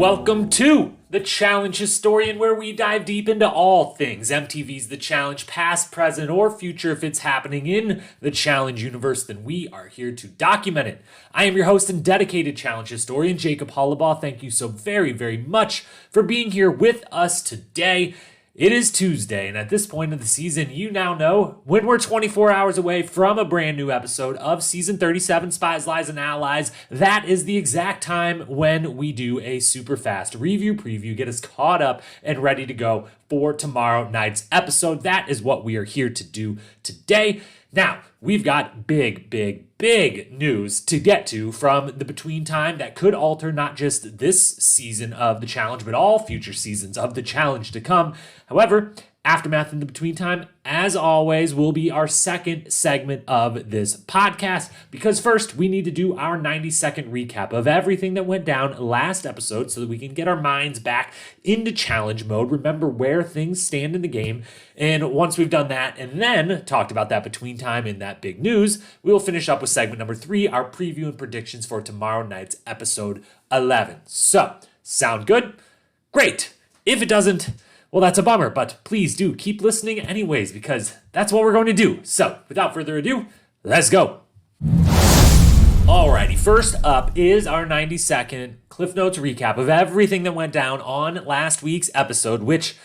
Welcome to The Challenge Historian, where we dive deep into all things MTV's The Challenge, past, present, or future. If it's happening in the Challenge universe, then we are here to document it. I am your host and dedicated Challenge historian, Jacob Hollabaugh. Thank you so very, very much for being here with us today. It is Tuesday, and at this point of the season, you now know when we're 24 hours away from a brand new episode of Season 37, Spies, Lies, and Allies. That is the exact time when we do a super fast review preview, get us caught up and ready to go for tomorrow night's episode. That is what we are here to do today. Now, we've got big news to get to from the between time that could alter not just this season of the challenge, but all future seasons of the challenge to come. However, Aftermath in the between time, as always, will be our second segment of this podcast, because first we need to do our 90-second recap of everything that went down last episode so that we can get our minds back into challenge mode, remember where things stand in the game, and once we've done that and then talked about that between time and that big news, we will finish up with segment number 3, our preview and predictions for tomorrow night's episode 11. So, sound good? Great. If it doesn't, well, that's a bummer, but please do keep listening anyways, because that's what we're going to do. So, without further ado, let's go. Alrighty, first up is our 90-second Cliff Notes recap of everything that went down on last week's episode, which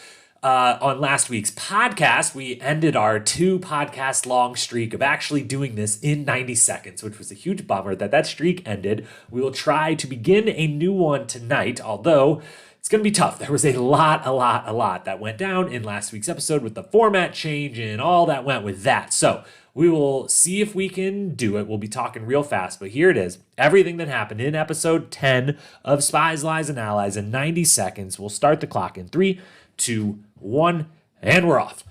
on last week's podcast, we ended our 2-podcast long streak of actually doing this in 90 seconds, which was a huge bummer that streak ended. We will try to begin a new one tonight, although it's going to be tough. There was a lot that went down in last week's episode with the format change and all that went with that. So we will see if we can do it. We'll be talking real fast, but here it is. Everything that happened in episode 10 of Spies, Lies, and Allies in 90 seconds. We'll start the clock in 3, 2, 1, and we're off.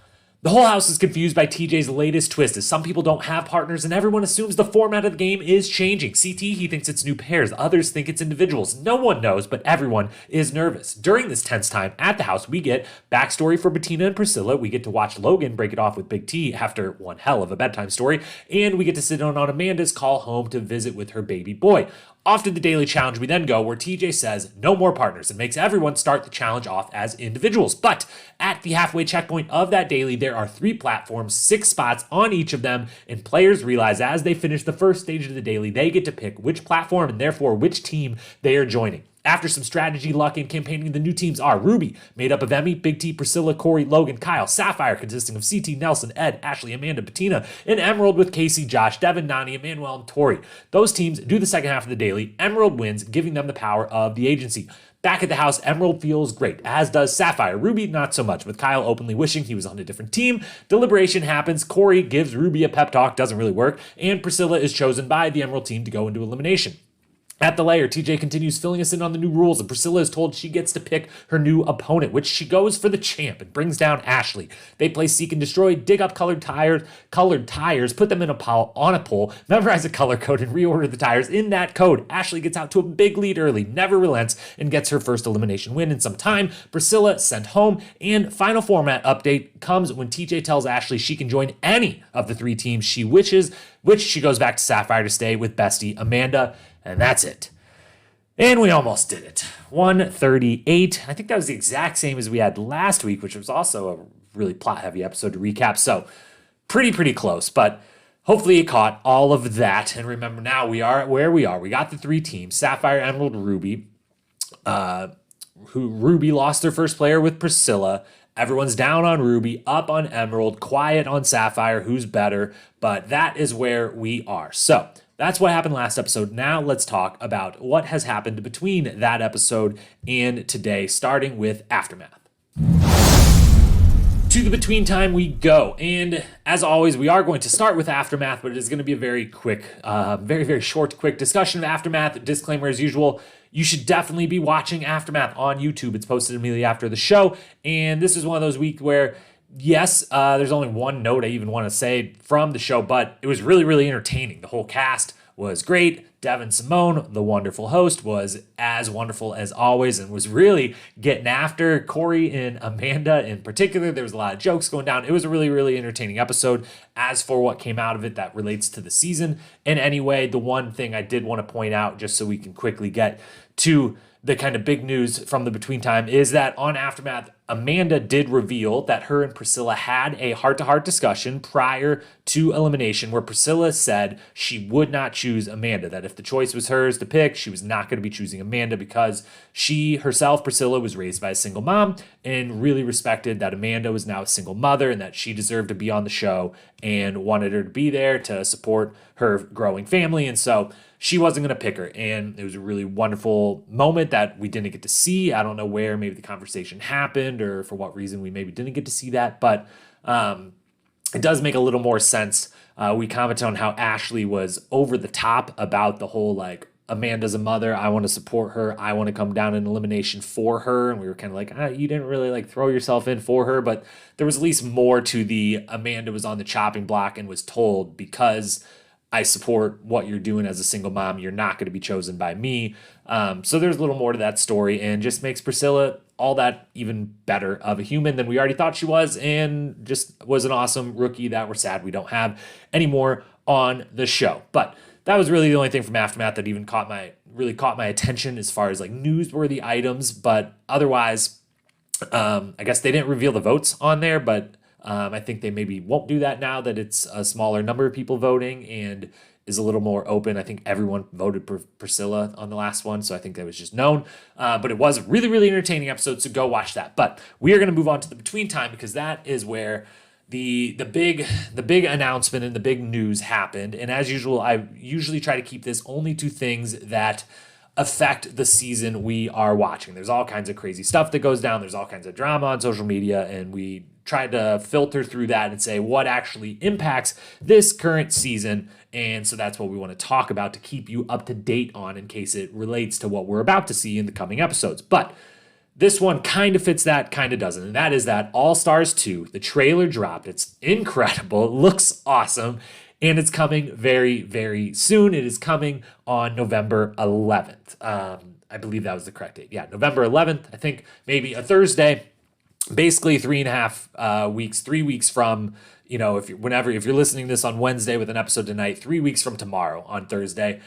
The whole house is confused by TJ's latest twist, as some people don't have partners and everyone assumes the format of the game is changing. CT, he thinks it's new pairs. Others think it's individuals. No one knows, but everyone is nervous. During this tense time at the house, we get backstory for Bettina and Priscilla. We get to watch Logan break it off with Big T after one hell of a bedtime story. And we get to sit in on Amanda's call home to visit with her baby boy. Off to the daily challenge we then go, where TJ says no more partners and makes everyone start the challenge off as individuals. But at the halfway checkpoint of that daily, there are 3 platforms, 6 spots on each of them, and players realize as they finish the first stage of the daily, they get to pick which platform and therefore which team they are joining. After some strategy, luck, and campaigning, the new teams are Ruby, made up of Emmy, Big T, Priscilla, Corey, Logan, Kyle, Sapphire, consisting of CT, Nelson, Ed, Ashley, Amanda, Bettina, and Emerald with Casey, Josh, Devin, Nani, Emmanuel, and Tori. Those teams do the second half of the daily. Emerald wins, giving them the power of the agency. Back at the house, Emerald feels great, as does Sapphire. Ruby, not so much, with Kyle openly wishing he was on a different team. Deliberation happens. Corey gives Ruby a pep talk, doesn't really work, and Priscilla is chosen by the Emerald team to go into elimination. At the lair, TJ continues filling us in on the new rules, and Priscilla is told she gets to pick her new opponent, which she goes for the champ and brings down Ashley. They play Seek and Destroy, dig up colored tires, put them in on a pole, memorize a color code, and reorder the tires in that code. Ashley gets out to a big lead early, never relents, and gets her first elimination win in some time. Priscilla sent home, and final format update comes when TJ tells Ashley she can join any of the 3 teams she wishes, which she goes back to Sapphire to stay with bestie Amanda. And that's it. And we almost did it. 138. I think that was the exact same as we had last week, which was also a really plot-heavy episode to recap. So pretty close, but hopefully you caught all of that. And remember, now we are where we are. We got the 3 teams, Sapphire, Emerald, Ruby. Ruby lost their first player with Priscilla. Everyone's down on Ruby, up on Emerald, quiet on Sapphire, who's better. But that is where we are. So that's what happened last episode. Now let's talk about what has happened between that episode and today, starting with Aftermath. To the between time we go, and as always, we are going to start with Aftermath, but it is going to be a very quick, very short, quick discussion of Aftermath. Disclaimer as usual, you should definitely be watching Aftermath on YouTube. It's posted immediately after the show, and this is one of those weeks where yes, there's only one note I even want to say from the show, but it was really entertaining. The whole cast was great. Devin Simone, the wonderful host, was as wonderful as always and was really getting after Corey and Amanda in particular. There was a lot of jokes going down. It was a really entertaining episode. As for what came out of it that relates to the season, and anyway, the one thing I did want to point out, just so we can quickly get to the kind of big news from the between time is that on Aftermath, Amanda did reveal that her and Priscilla had a heart-to-heart discussion prior to elimination where Priscilla said she would not choose Amanda, that if the choice was hers to pick, she was not going to be choosing Amanda because she herself, Priscilla, was raised by a single mom and really respected that Amanda was now a single mother and that she deserved to be on the show and wanted her to be there to support her growing family. And so she wasn't going to pick her. And it was a really wonderful moment that we didn't get to see. I don't know where maybe the conversation happened or for what reason we maybe didn't get to see that. But it does make a little more sense. We commented on how Ashley was over the top about the whole like, Amanda's a mother. I want to support her. I want to come down in elimination for her. And we were kind of like, you didn't really like throw yourself in for her. But there was at least more to the Amanda was on the chopping block and was told because I support what you're doing as a single mom. You're not going to be chosen by me. So there's a little more to that story and just makes Priscilla all that even better of a human than we already thought she was and just was an awesome rookie that we're sad we don't have anymore on the show. But that was really the only thing from Aftermath that even caught my attention as far as like newsworthy items. But otherwise, I guess they didn't reveal the votes on there, but I think they maybe won't do that now that it's a smaller number of people voting and is a little more open. I think everyone voted for Priscilla on the last one, so I think that was just known. But it was a really, really entertaining episode, so go watch that. But we are going to move on to the between time because that is where the big announcement and the big news happened. And as usual, I usually try to keep this only to things that affect the season we are watching. There's all kinds of crazy stuff that goes down. There's all kinds of drama on social media, and we try to filter through that and say what actually impacts this current season. And so that's what we want to talk about to keep you up to date on in case it relates to what we're about to see in the coming episodes. But this one kind of fits that, kind of doesn't. And that is that All Stars 2, the trailer dropped. It's incredible. It looks awesome. And it's coming very, very soon. It is coming on November 11th. I believe that was the correct date. Yeah, November 11th. I think maybe a Thursday. Basically 3.5 weeks, 3 weeks from, if you're listening to this on Wednesday with an episode tonight, 3 weeks from tomorrow on Thursday,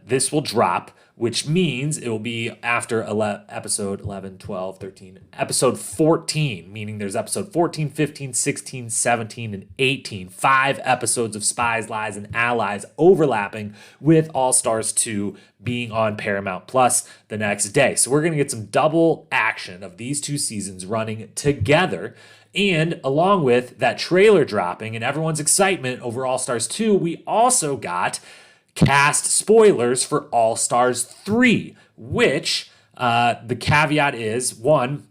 this will drop, which means it will be after episode 11, 12, 13, episode 14, meaning there's episode 14, 15, 16, 17, and 18, 5 episodes of Spies, Lies, and Allies overlapping with All Stars 2 being on Paramount Plus the next day. So we're going to get some double action of these two seasons running together. And along with that trailer dropping and everyone's excitement over All Stars 2, we also got cast spoilers for All Stars 3, which the caveat is, one,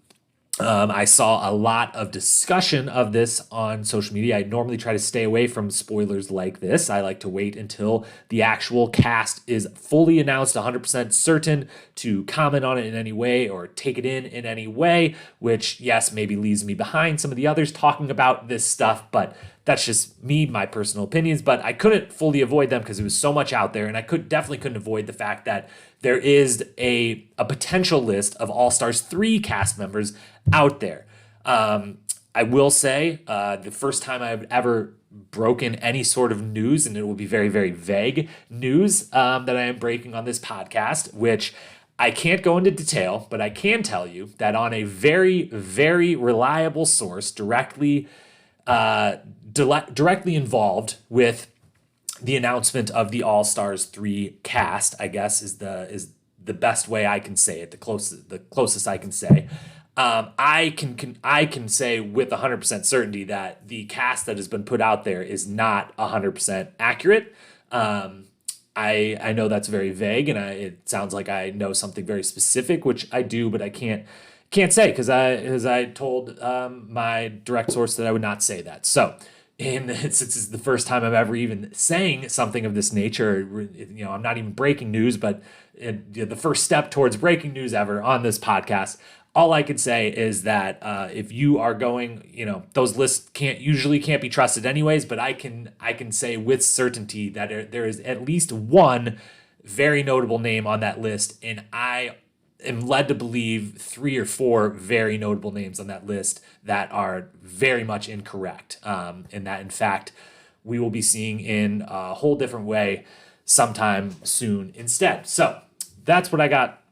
I saw a lot of discussion of this on social media. I normally try to stay away from spoilers like this. I like to wait until the actual cast is fully announced, 100% certain, to comment on it in any way or take it in any way, which, yes, maybe leaves me behind some of the others talking about this stuff, but that's just me, my personal opinions. But I couldn't fully avoid them because there was so much out there, and I definitely couldn't avoid the fact that there is a potential list of All Stars 3 cast members out there. I will say the first time I've ever broken any sort of news, and it will be very, very vague news that I am breaking on this podcast, which I can't go into detail, but I can tell you that on a very, very reliable source directly involved with the announcement of the All Stars 3 cast, I guess is the best way I can say it, the closest I can say. I can say with 100% certainty that the cast that has been put out there is not 100% accurate. I know that's very vague, and it sounds like I know something very specific, which I do, but I can't say because I told my direct source that I would not say that. So, and since it's the first time I'm ever even saying something of this nature, I'm not even breaking news, but the first step towards breaking news ever on this podcast. All I can say is that if you are going, those lists can't be trusted anyways, but I can say with certainty that there is at least one very notable name on that list, and I am led to believe 3 or 4 very notable names on that list that are very much incorrect, and that in fact we will be seeing in a whole different way sometime soon instead. So that's what I got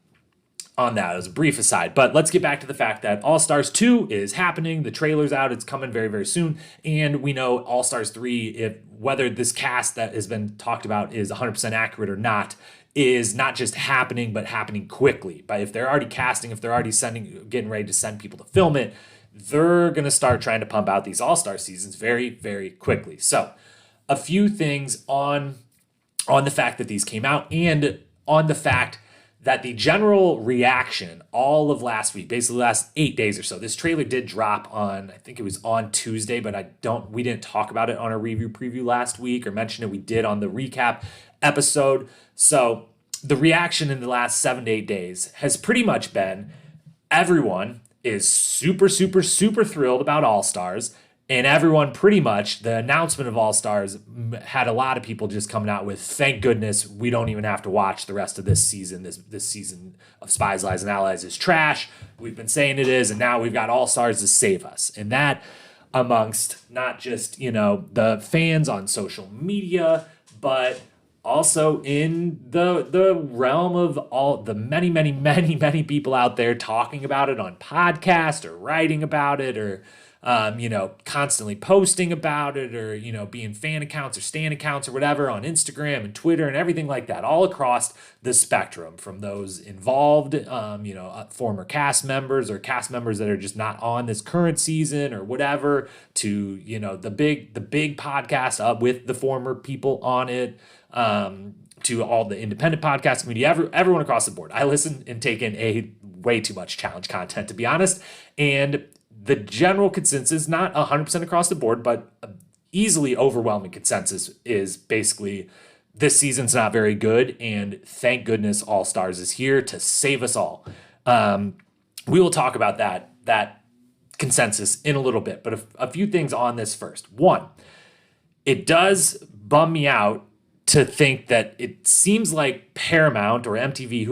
on that. It was a brief aside, but let's get back to the fact that All Stars 2 is happening. The trailer's out. It's coming very, very soon. And we know All Stars 3, if whether this cast that has been talked about is 100% accurate or not, is not just happening, but happening quickly. But if they're already casting, if they're already getting ready to send people to film it, they're going to start trying to pump out these All Star seasons very, very quickly. So a few things on the fact that these came out and on the fact that the general reaction all of last week, basically the last 8 days or so, this trailer did drop on, I think it was on Tuesday, but we didn't talk about it on our review preview last week or mention it. We did on the recap episode. So the reaction in the last 7 to 8 days has pretty much been everyone is super, super, super thrilled about All Stars. And everyone pretty much, the announcement of All Stars had a lot of people just coming out with, thank goodness we don't even have to watch the rest of this season. This season of Spies, Lies, and Allies is trash. We've been saying it is, and now we've got All Stars to save us. And that amongst not just, the fans on social media, but also in the realm of all the many, many, many, many people out there talking about it on podcasts or writing about it or constantly posting about it or, being fan accounts or stan accounts or whatever on Instagram and Twitter and everything like that, all across the spectrum from those involved, former cast members or cast members that are just not on this current season or whatever to, the big podcast with the former people on it, to all the independent podcast community, everyone across the board. I listen and take in way too much challenge content, to be honest. And the general consensus, not 100% across the board, but easily overwhelming consensus is basically this season's not very good, and thank goodness All Stars is here to save us all. We will talk about that consensus in a little bit, but a few things on this first. One, it does bum me out to think that it seems like Paramount or MTV,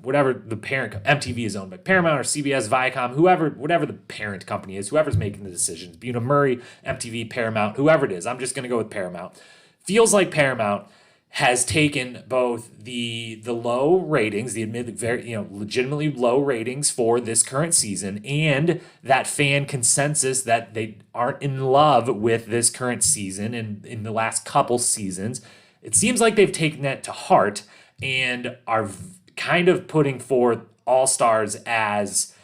whatever the parent, MTV is owned by Paramount or CBS, Viacom, whatever the parent company is, whoever's making the decisions, Buena Murray, MTV, Paramount, whoever it is, I'm just going to go with Paramount. Feels like Paramount has taken both the low ratings, the admittedly very, legitimately low ratings for this current season, and that fan consensus that they aren't in love with this current season and in the last couple seasons. It seems like they've taken that to heart and are kind of putting forth All Stars as,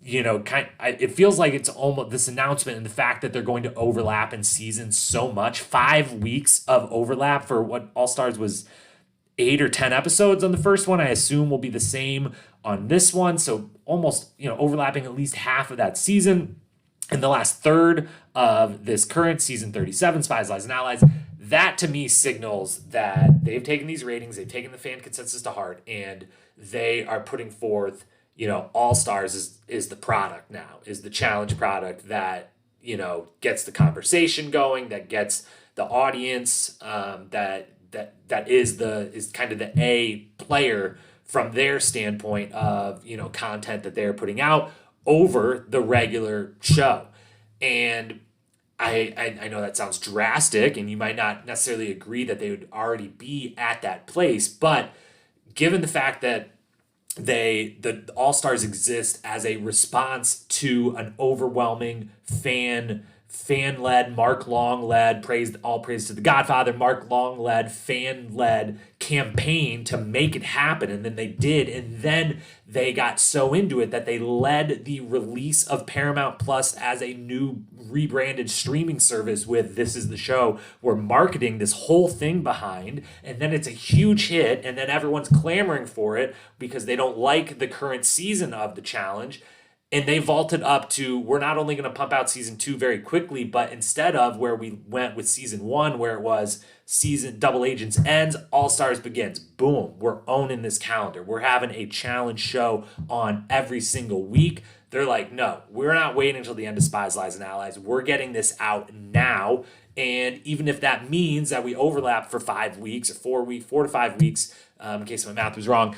it feels like it's almost this announcement and the fact that they're going to overlap in seasons so much. 5 weeks of overlap for what All Stars was 8 or 10 episodes on the first one. I assume will be the same on this one. So almost, overlapping at least half of that season. In the last third of this current season 37, Spies, Lies, and Allies, that to me signals that they've taken these ratings, they've taken the fan consensus to heart, and they are putting forth, All Stars is the product now, is the challenge product that, gets the conversation going, that gets the audience, that is kind of the A player from their standpoint of, content that they're putting out over the regular show. And I know that sounds drastic, and you might not necessarily agree that they would already be at that place, but given the fact that the All Stars exist as a response to an overwhelming fan-led, Mark Long-led, praise to the Godfather, Mark Long-led, fan-led campaign to make it happen, and then they did, and then they got so into it that they led the release of Paramount Plus as a new rebranded streaming service with This Is the Show. We're marketing this whole thing behind, and then it's a huge hit, and then everyone's clamoring for it because they don't like the current season of the challenge. And they vaulted up to, we're not only going to pump out season 2 very quickly, but instead of where we went with season 1, where it was season Double Agents ends, All Stars begins. Boom, we're owning this calendar. We're having a challenge show on every single week. They're like, no, we're not waiting until the end of Spies, Lies, and Allies. We're getting this out now. And even if that means that we overlap for 5 weeks or 4 to 5 weeks, in case my math was wrong,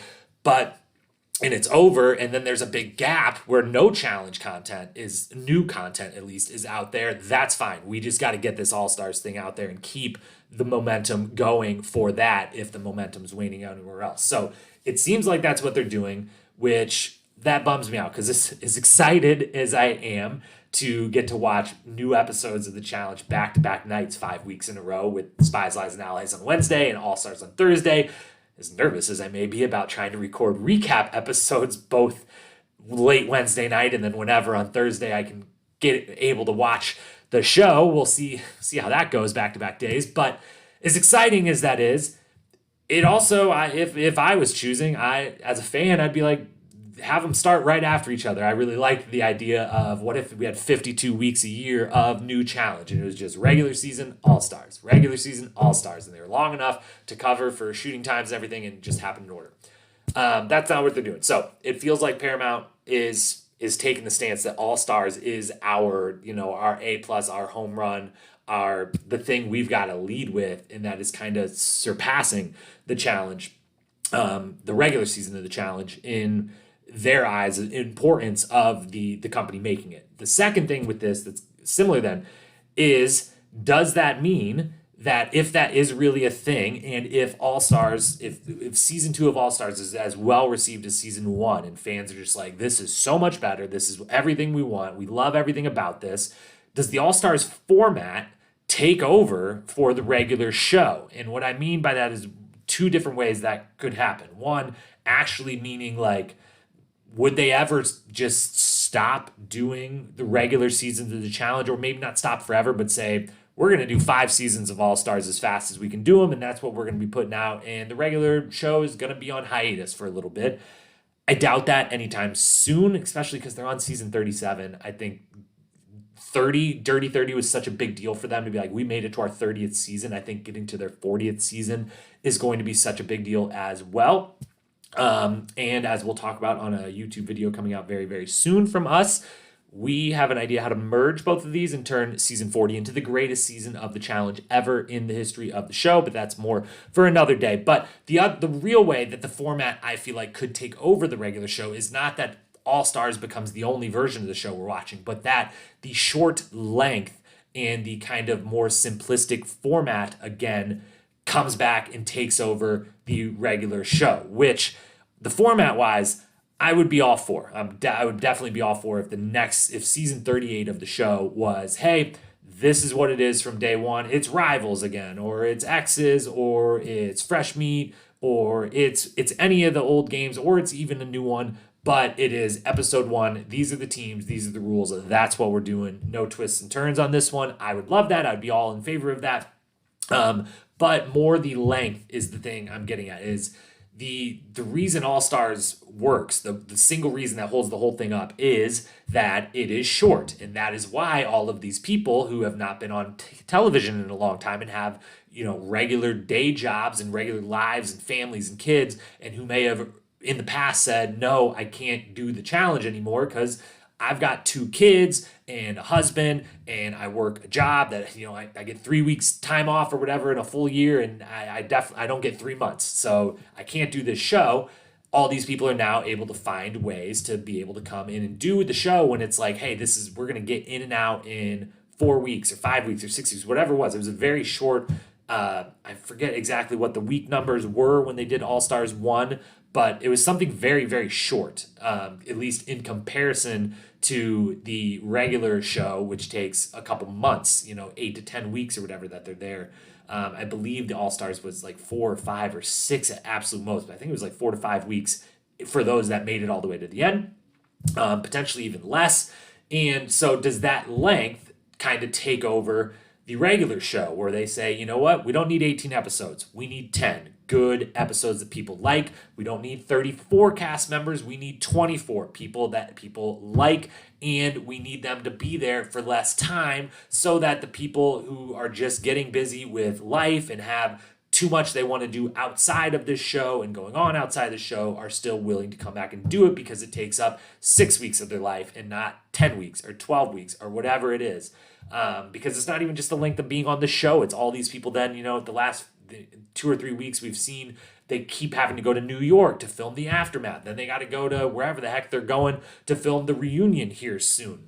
and it's over, and then there's a big gap where no challenge content is, new content at least, is out there, that's fine. We just got to get this All-Stars thing out there and keep the momentum going for that if the momentum's waning out anywhere else. So it seems like that's what they're doing. which that bums me out because as excited as I am to get to watch new episodes of the challenge back-to-back nights 5 weeks in a row with Spies, Lies, and Allies on Wednesday and All Stars on Thursday, as nervous as I may be about trying to record recap episodes both late Wednesday night and then whenever on Thursday I can get able to watch the show. We'll see how that goes back-to-back days. But as exciting as that is, it also, if I was choosing, as a fan, I'd be like, have them start right after each other. I really liked the idea of what if we had 52 weeks a year of new challenge and it was just regular season, all-stars, regular season, all-stars. And they were long enough to cover for shooting times and everything and just happened in order. That's not what they're doing. So it feels like Paramount is taking the stance that All Stars is our A+, our home run, the thing we've got to lead with, and that is kind of surpassing the challenge, the regular season of the challenge in their eyes, the importance of the company making it. The second thing with this that's similar then is, does that mean that if that is really a thing, and if All Stars, if season 2 of All Stars is as well received as season 1, and fans are just like, this is so much better, this is everything we want, we love everything about this, does the All Stars format take over for the regular show? And what I mean by that is 2 different ways that could happen. One, actually meaning like, would they ever just stop doing the regular seasons of the challenge, or maybe not stop forever, but say, we're going to do 5 seasons of All Stars as fast as we can do them, and that's what we're going to be putting out, and the regular show is going to be on hiatus for a little bit. I doubt that anytime soon, especially because they're on season 37. I think Dirty 30 was such a big deal for them to be like, we made it to our 30th season. I think getting to their 40th season is going to be such a big deal as well. And as we'll talk about on a YouTube video coming out very, very soon from us, we have an idea how to merge both of these and turn season 40 into the greatest season of the challenge ever in the history of the show, but that's more for another day. But the real way that the format, I feel like, could take over the regular show is not that All Stars becomes the only version of the show we're watching, but that the short length and the kind of more simplistic format, again, comes back and takes over the regular show, which the format-wise, I would be all for. I would definitely be all for if season 38 of the show was, hey, this is what it is from day one. It's Rivals again, or it's X's, or it's Fresh Meat, or it's any of the old games, or it's even a new one. But it is episode 1. These are the teams. These are the rules. That's what we're doing. No twists and turns on this one. I would love that. I'd be all in favor of that. But more the length is the thing I'm getting at, is the reason All Stars works, the single reason that holds the whole thing up is that it is short. And that is why all of these people who have not been on television in a long time and have, regular day jobs and regular lives and families and kids, and who may have in the past said, no, I can't do the challenge anymore because I've got 2 kids and a husband, and I work a job that, I get 3 weeks time off or whatever in a full year, and I don't get 3 months. So I can't do this show. All these people are now able to find ways to be able to come in and do the show when it's like, hey, we're going to get in and out in 4 weeks or 5 weeks or 6 weeks, whatever it was. It was a very short, I forget exactly what the week numbers were when they did All Stars 1, but it was something very, very short, at least in comparison to the regular show, which takes a couple months, 8 to 10 weeks or whatever that they're there. I believe the All Stars was like 4 or 5 or 6 at absolute most, but I think it was like 4 to 5 weeks for those that made it all the way to the end, potentially even less. And so does that length kind of take over the regular show, where they say, you know what, we don't need 18 episodes, we need 10 good episodes that people like. We don't need 34 cast members, we need 24 people that people like, and we need them to be there for less time so that the people who are just getting busy with life and have too much they want to do outside of this show and going on outside the show are still willing to come back and do it, because it takes up 6 weeks of their life and not 10 weeks or 12 weeks or whatever it is. Because it's not even just the length of being on the show. It's all these people then, the last 2 or 3 weeks we've seen they keep having to go to New York to film the aftermath. Then they got to go to wherever the heck they're going to film the reunion here soon.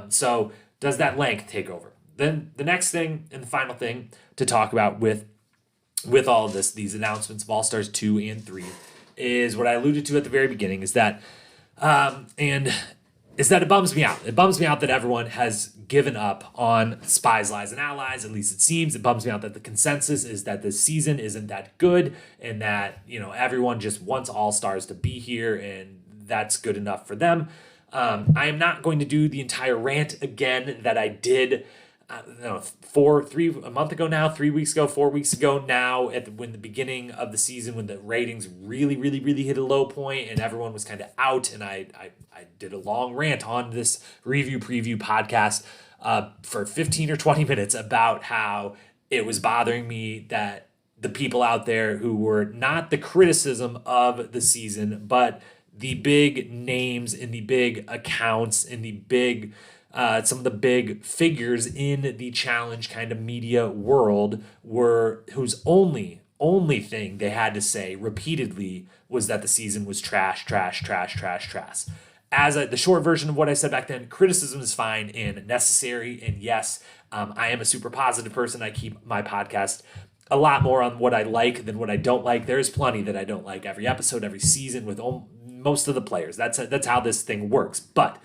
So does that length take over? Then the next thing and the final thing to talk about with all of this, these announcements of All Stars 2 and 3, is what I alluded to at the very beginning, is that it bums me out. It bums me out that everyone has given up on Spies, Lies, and Allies. At least it seems. It bums me out that the consensus is that this season isn't that good, and that everyone just wants All Stars to be here, and that's good enough for them. I am not going to do the entire rant again that I did. A month ago now, 3 weeks ago, 4 weeks ago now, when the beginning of the season, when the ratings really, really, really hit a low point and everyone was kind of out, and I did a long rant on this review preview podcast for 15 or 20 minutes about how it was bothering me that the people out there who were not the criticism of the season, but the big names in the big accounts in the big some of the big figures in the challenge kind of media world whose only thing they had to say repeatedly was that the season was trash. As the short version of what I said back then, criticism is fine and necessary. And yes, I am a super positive person. I keep my podcast a lot more on what I like than what I don't like. There's plenty that I don't like every episode, every season with most of the players. That's how this thing works. But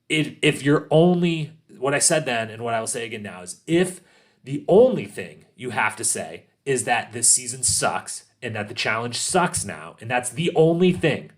if you're only, what I said then and what I will say again now is, if the only thing you have to say is that this season sucks and that the challenge sucks now, and that's the only thing,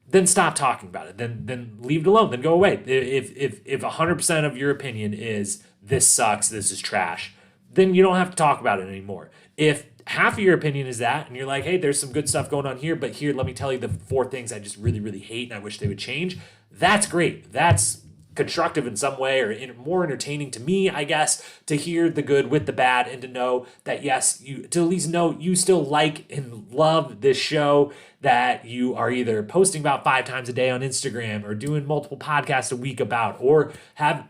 then stop talking about it. Then leave it alone. Then go away. If 100% of your opinion is this sucks, this is trash, then you don't have to talk about it anymore. If half of your opinion is that, and you're like, hey, there's some good stuff going on here, but here, let me tell you the 4 things I just really, really hate and I wish they would change, that's great. That's constructive in some way, or more entertaining to me, I guess, to hear the good with the bad, and to know that, yes, to at least know you still like and love this show, that you are either posting about 5 times a day on Instagram, or doing multiple podcasts a week about, or have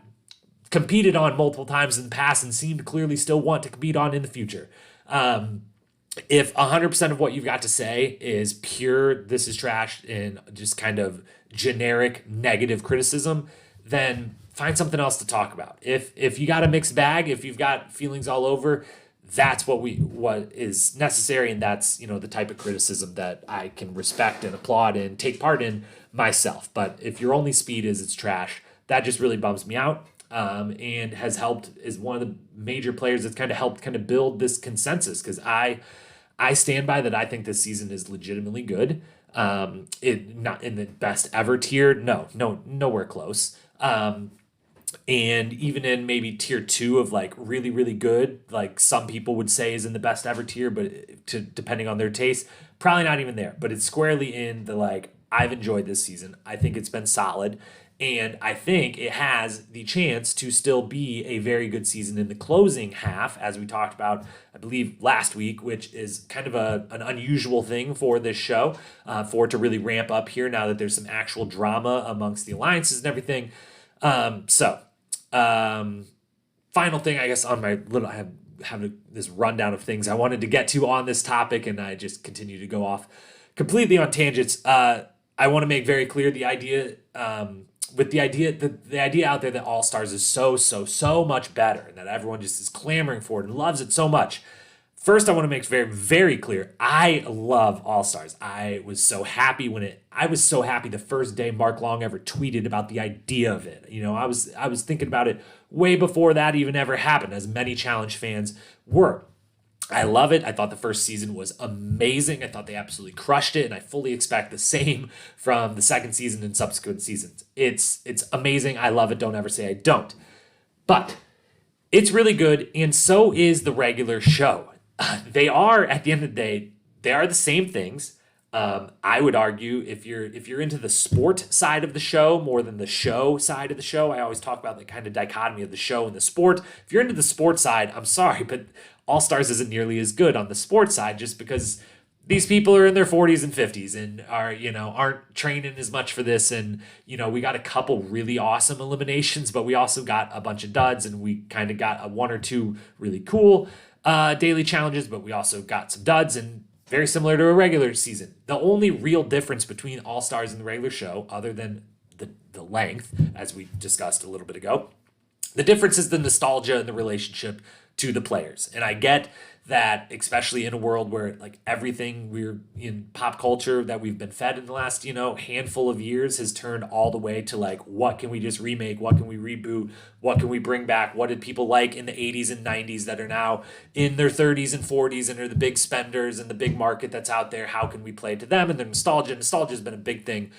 competed on multiple times in the past and seem to clearly still want to compete on in the future. If 100% of what you've got to say is pure this is trash and just kind of generic negative criticism, then find something else to talk about. If you got a mixed bag, if you've got feelings all over, that's what is necessary, and that's the type of criticism that I can respect and applaud and take part in myself. But if your only speed is it's trash, that just really bums me out, and is one of the major players that's kind of helped build this consensus, because I stand by that. I think this season is legitimately good. Not in the best ever tier, nowhere close. And even in maybe tier 2 of like really, really good, like some people would say is in the best ever tier, but depending on their taste, probably not even there. But it's squarely in the like, I've enjoyed this season. I think it's been solid. And I think it has the chance to still be a very good season in the closing half, as we talked about, I believe, last week, which is kind of an unusual thing for this show, for it to really ramp up here now that there's some actual drama amongst the alliances and everything. Final thing, I guess, on my little, I have this rundown of things I wanted to get to on this topic, and I just continue to go off completely on tangents. I want to make very clear the idea, the idea out there that All Stars is so much better, and that everyone just is clamoring for it and loves it so much. First, I want to make very, very clear, I love All Stars. I was so happy the first day Mark Long ever tweeted about the idea of it. I was thinking about it way before that even ever happened, as many challenge fans were. I love it. I thought the first season was amazing. I thought they absolutely crushed it, and I fully expect the same from the second season and subsequent seasons. It's amazing. I love it. Don't ever say I don't. But it's really good, and so is the regular show. They are, at the end of the day, they are the same things. I would argue if you're into the sport side of the show more than the show side of the show, I always talk about the kind of dichotomy of the show and the sport. If you're into the sports side, I'm sorry, but All Stars isn't nearly as good on the sports side, just because these people are in their 40s and 50s and aren't training as much for this. And, we got a couple really awesome eliminations, but we also got a bunch of duds, and we kind of got 1 or 2 really cool daily challenges, but we also got some duds, and very similar to a regular season. The only real difference between All Stars and the regular show, other than the length, as we discussed a little bit ago, the difference is the nostalgia and the relationship to the players. And I get that, especially in a world where like everything we're in pop culture that we've been fed in the last, handful of years has turned all the way to like, what can we just remake? What can we reboot? What can we bring back? What did people like in the 80s and 90s that are now in their 30s and 40s and are the big spenders and the big market that's out there? How can we play to them? And the nostalgia has been a big thing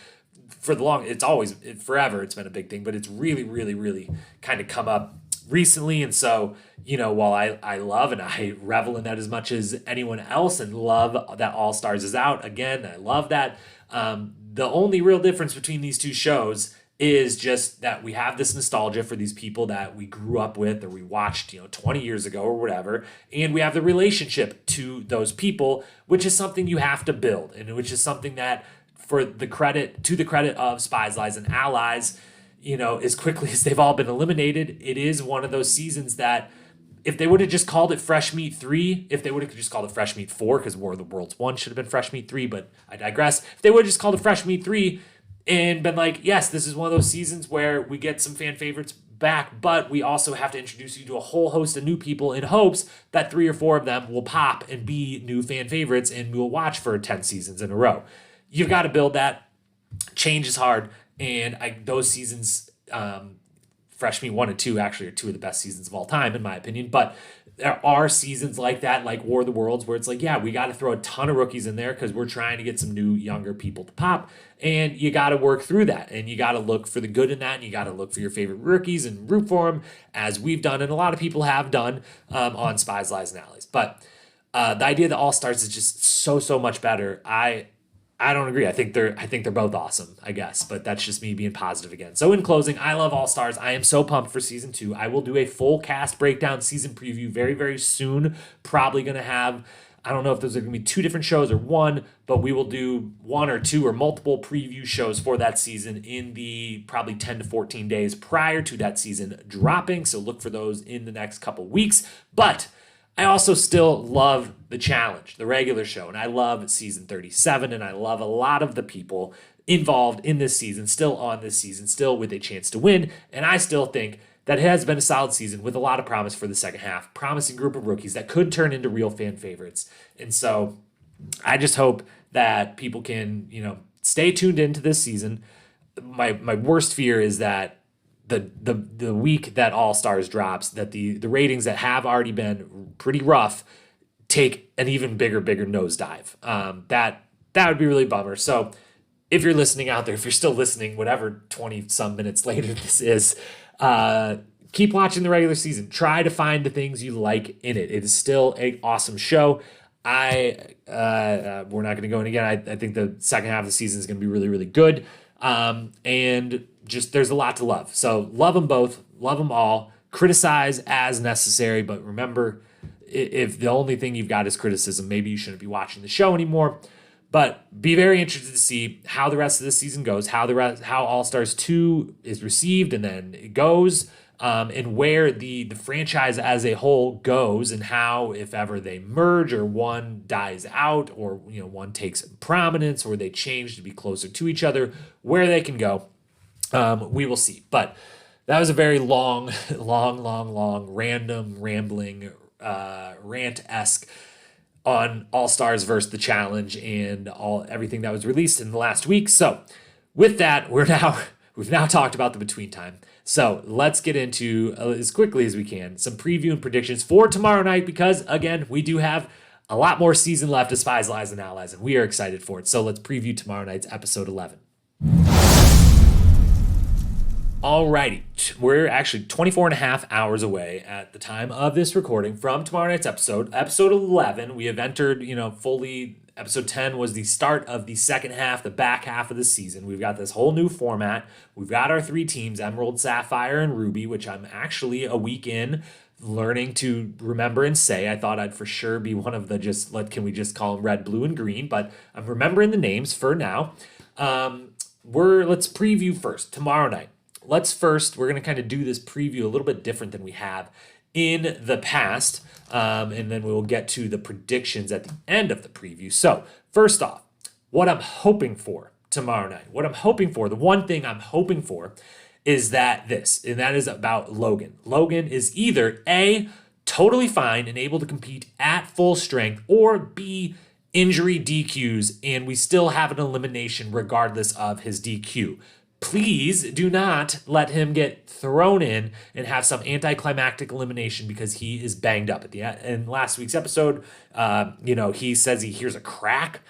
for forever it's been a big thing, but it's really, really, really kind of come up recently. And so, while I love and I revel in that as much as anyone else and love that All Stars is out, again, I love that. The only real difference between these two shows is just that we have this nostalgia for these people that we grew up with or we watched, 20 years ago or whatever. And we have the relationship to those people, which is something you have to build, and which is something that to the credit of Spies, Lies, and Allies, as quickly as they've all been eliminated, it is one of those seasons that if they would have just called it Fresh Meat 3, if they would have just called it Fresh Meat 4, because War of the Worlds 1 should have been Fresh Meat 3, but I digress. If they would have just called it Fresh Meat 3 and been like, yes, this is one of those seasons where we get some fan favorites back, but we also have to introduce you to a whole host of new people in hopes that 3 or 4 of them will pop and be new fan favorites and we'll watch for 10 seasons in a row. You've got to build that. Change is hard. And those seasons, Fresh Meat 1 and 2 actually are 2 of the best seasons of all time, in my opinion. But there are seasons like that, like War of the Worlds, where it's like, yeah, we got to throw a ton of rookies in there because we're trying to get some new, younger people to pop. And you got to work through that. And you got to look for the good in that. And you got to look for your favorite rookies and root for them, as we've done. And a lot of people have done on Spies, Lies, and Allies. But the idea that All Stars is just so much better. I don't agree. I think they're both awesome, I guess, but that's just me being positive again. So in closing, I love All Stars. I am so pumped for season 2. I will do a full cast breakdown season preview very, very soon. Probably going to have, I don't know if those are going to be 2 different shows or 1, but we will do 1 or 2 or multiple preview shows for that season in the probably 10 to 14 days prior to that season dropping. So look for those in the next couple weeks. But I also still love the challenge, the regular show, and I love season 37, and I love a lot of the people involved in this season, still on this season, still with a chance to win, and I still think that it has been a solid season with a lot of promise for the second half, promising group of rookies that could turn into real fan favorites. And so I just hope that people can, stay tuned into this season. My worst fear is that the week that All Stars drops, that the ratings that have already been pretty rough take an even bigger nosedive. That would be really bummer. So if you're listening out there, if you're still listening, whatever 20 some minutes later this is, keep watching the regular season. Try to find the things you like in it. It is still an awesome show. We're not going to go in again. I think the second half of the season is going to be really, really good. And just there's a lot to love. So love them both, love them all, criticize as necessary. But remember, if the only thing you've got is criticism, maybe you shouldn't be watching the show anymore. But be very interested to see how the rest of the season goes, how All Stars 2 is received and then it goes, and where the franchise as a whole goes, and how, if ever they merge or one dies out or one takes prominence or they change to be closer to each other, where they can go. We will see. But that was a very long, random, rambling, rant-esque on All Stars versus the Challenge and everything that was released in the last week. So with that, we've now talked about the between time. So let's get into, as quickly as we can, some preview and predictions for tomorrow night, because again, we do have a lot more season left of Spies, Lies, and Allies, and we are excited for it. So let's preview tomorrow night's episode 11. Alrighty, we're actually 24 and a half hours away at the time of this recording from tomorrow night's episode. Episode 11, we have entered, fully. Episode 10 was the start of the second half, the back half of the season. We've got this whole new format. We've got our 3 teams, Emerald, Sapphire, and Ruby, which I'm actually a week in learning to remember and say. I thought I'd for sure be one of the can we just call them red, blue, and green, but I'm remembering the names for now. Let's preview first, tomorrow night. We're going to kind of do this preview a little bit different than we have in the past, and then we will get to the predictions at the end of the preview. So first off, what I'm hoping for tomorrow night, the one thing I'm hoping for is that and that is about Logan. Logan is either A, totally fine and able to compete at full strength, or B, injury DQs, and we still have an elimination regardless of his DQ. Please do not let him get thrown in and have some anticlimactic elimination because he is banged up. In last week's episode, he says he hears a crack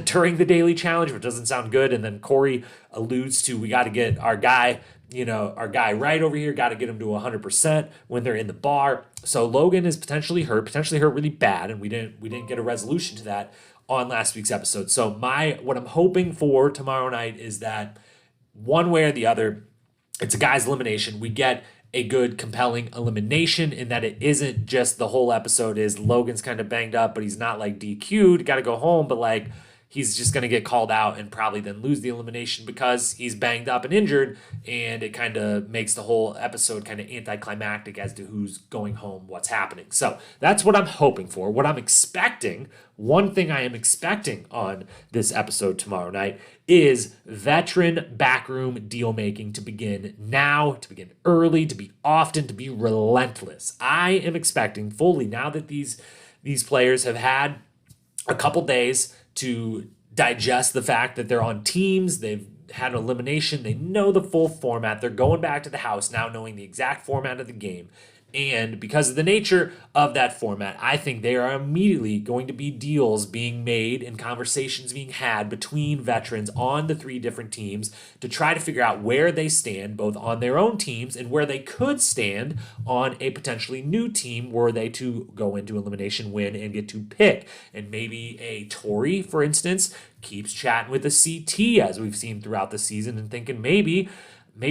during the daily challenge, which doesn't sound good. And then Corey alludes to, we got to get our guy right over here, got to get him to 100% when they're in the bar. So Logan is potentially hurt really bad, and we didn't get a resolution to that on last week's episode. So what I'm hoping for tomorrow night is that one way or the other, it's a guy's elimination. We get a good, compelling elimination in that it isn't just the whole episode is Logan's kind of banged up, but he's not like DQ'd, got to go home, but like he's just going to get called out and probably then lose the elimination because he's banged up and injured, and it kind of makes the whole episode kind of anticlimactic as to who's going home, what's happening. So that's what I'm hoping for. What I'm expecting, one thing I am expecting on this episode tomorrow night is veteran backroom deal making to begin now, to begin early, to be often, to be relentless. I am expecting fully, now that these players have had a couple days to digest the fact that they're on teams, they've had an elimination, they know the full format, they're going back to the house now knowing the exact format of the game. And because of the nature of that format, I think there are immediately going to be deals being made and conversations being had between veterans on the three different teams to try to figure out where they stand, both on their own teams and where they could stand on a potentially new team were they to go into elimination, win, and get to pick. And maybe a Tori, for instance, keeps chatting with a CT as we've seen throughout the season and thinking maybe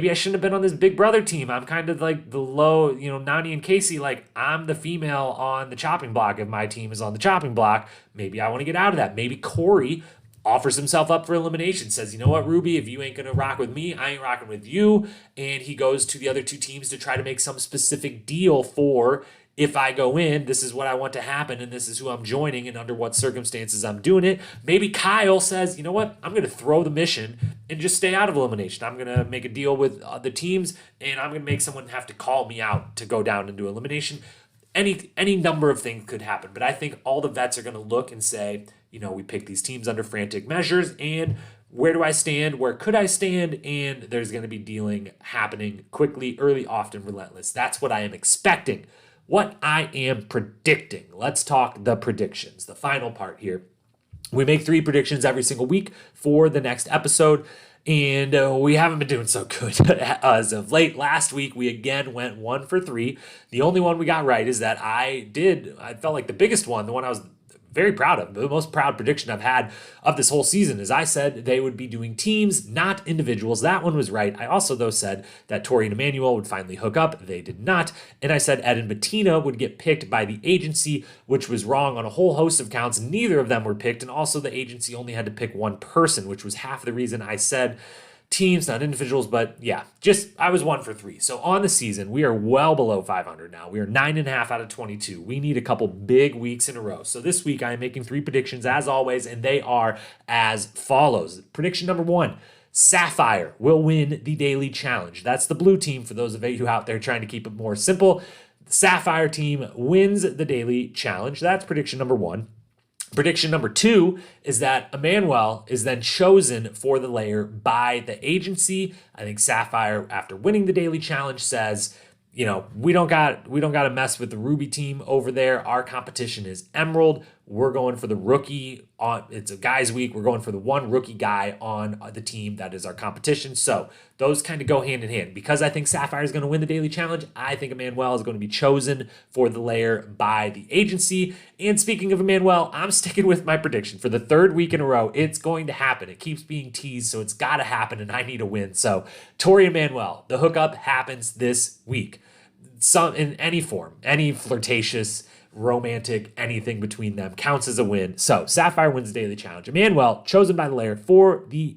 I shouldn't have been on this Big Brother team. I'm kind of like the low, Nani and Casey, like I'm the female on the chopping block if my team is on the chopping block. Maybe I want to get out of that. Maybe Corey offers himself up for elimination, says, you know what, Ruby, if you ain't going to rock with me, I ain't rocking with you. And he goes to the other two teams to try to make some specific deal for, if I go in, this is what I want to happen, and this is who I'm joining, and under what circumstances I'm doing it. Maybe Kyle says, you know what, I'm going to throw the mission and just stay out of elimination. I'm going to make a deal with the teams, and I'm going to make someone have to call me out to go down into elimination. Any number of things could happen, but I think all the vets are going to look and say, we pick these teams under frantic measures, and where do I stand? Where could I stand? And there's going to be dealing happening quickly, early, often, relentless. That's what I am expecting. What I am predicting. Let's talk the predictions, the final part here. We make 3 predictions every single week for the next episode, and we haven't been doing so good as of late. Last week, we again went 1 for 3. The only one we got right is that I felt like the biggest one, the one I was very proud of, the most proud prediction I've had of this whole season is I said they would be doing teams, not individuals. That one was right. I also, though, said that Tori and Emmanuel would finally hook up. They did not. And I said Ed and Bettina would get picked by the agency, which was wrong on a whole host of counts. Neither of them were picked. And also the agency only had to pick one person, which was half the reason I said teams, not individuals, but yeah, I was 1 for 3. So on the season, we are well below 500 now. We are 9.5 out of 22. We need a couple big weeks in a row. So this week I am making 3 predictions as always, and they are as follows. Prediction number 1, Sapphire will win the daily challenge. That's the blue team for those of you out there trying to keep it more simple. The Sapphire team wins the daily challenge. That's prediction number 1. Prediction number 2 is that Emmanuel is then chosen for the layer by the agency. I think Sapphire, after winning the daily challenge, says, we don't got to mess with the Ruby team over there. Our competition is Emerald. We're going for the rookie. It's a guys week. We're going for the one rookie guy on the team that is our competition. So those kind of go hand in hand. Because I think Sapphire is going to win the daily challenge, I think Emmanuel is going to be chosen for the layer by the agency. And speaking of Emmanuel, I'm sticking with my prediction for the 3rd week in a row. It's going to happen. It keeps being teased, so it's got to happen, and I need a win. So Tori and Emmanuel, the hookup happens this week. Some in any form, any flirtatious, romantic, anything between them counts as a win. So Sapphire wins the daily challenge. Emmanuel chosen by the layer for the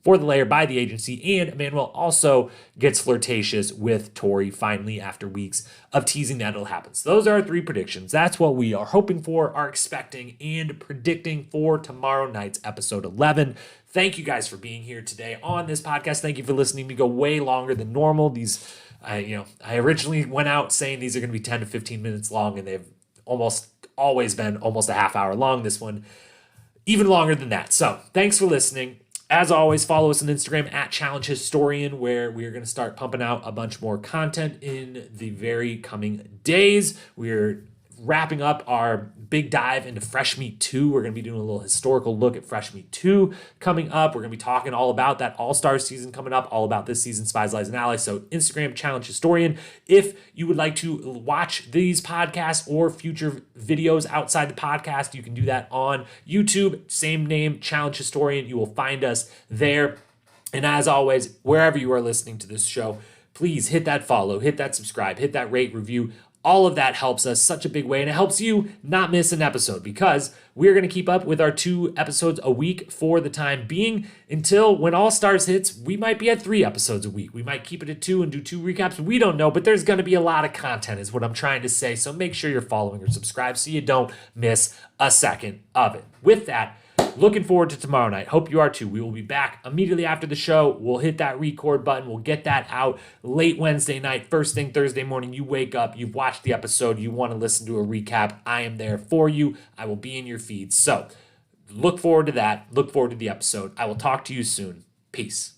layer by the agency, and Emmanuel also gets flirtatious with Tori finally after weeks of teasing that it'll happen. So those are our 3 predictions. That's what we are hoping for, are expecting, and predicting for tomorrow night's episode 11. Thank you guys for being here today on this podcast. Thank you for listening. We go way longer than normal. These I originally went out saying these are going to be 10 to 15 minutes long, and they've almost always been almost a half hour long. This one, even longer than that. So thanks for listening. As always, follow us on Instagram at Challenge Historian, where we are going to start pumping out a bunch more content in the very coming days. We're wrapping up our big dive into Fresh Meat 2. We're going to be doing a little historical look at Fresh Meat 2 coming up. We're going to be talking all about that All-Star season coming up, all about this season, Spies, Lies, and Allies. So Instagram, Challenge Historian. If you would like to watch these podcasts or future videos outside the podcast, you can do that on YouTube. Same name, Challenge Historian. You will find us there. And as always, wherever you are listening to this show, please hit that follow, hit that subscribe, hit that rate, review. All of that helps us such a big way, and it helps you not miss an episode, because we're going to keep up with our 2 episodes a week for the time being until when All Stars hits. We might be at 3 episodes a week. We might keep it at 2 and do 2 recaps. We don't know, but there's going to be a lot of content is what I'm trying to say. So make sure you're following or subscribed so you don't miss a second of it. With that, looking forward to tomorrow night. Hope you are too. We will be back immediately after the show. We'll hit that record button. We'll get that out late Wednesday night. First thing Thursday morning, you wake up, you've watched the episode, you want to listen to a recap. I am there for you. I will be in your feed. So look forward to that. Look forward to the episode. I will talk to you soon. Peace.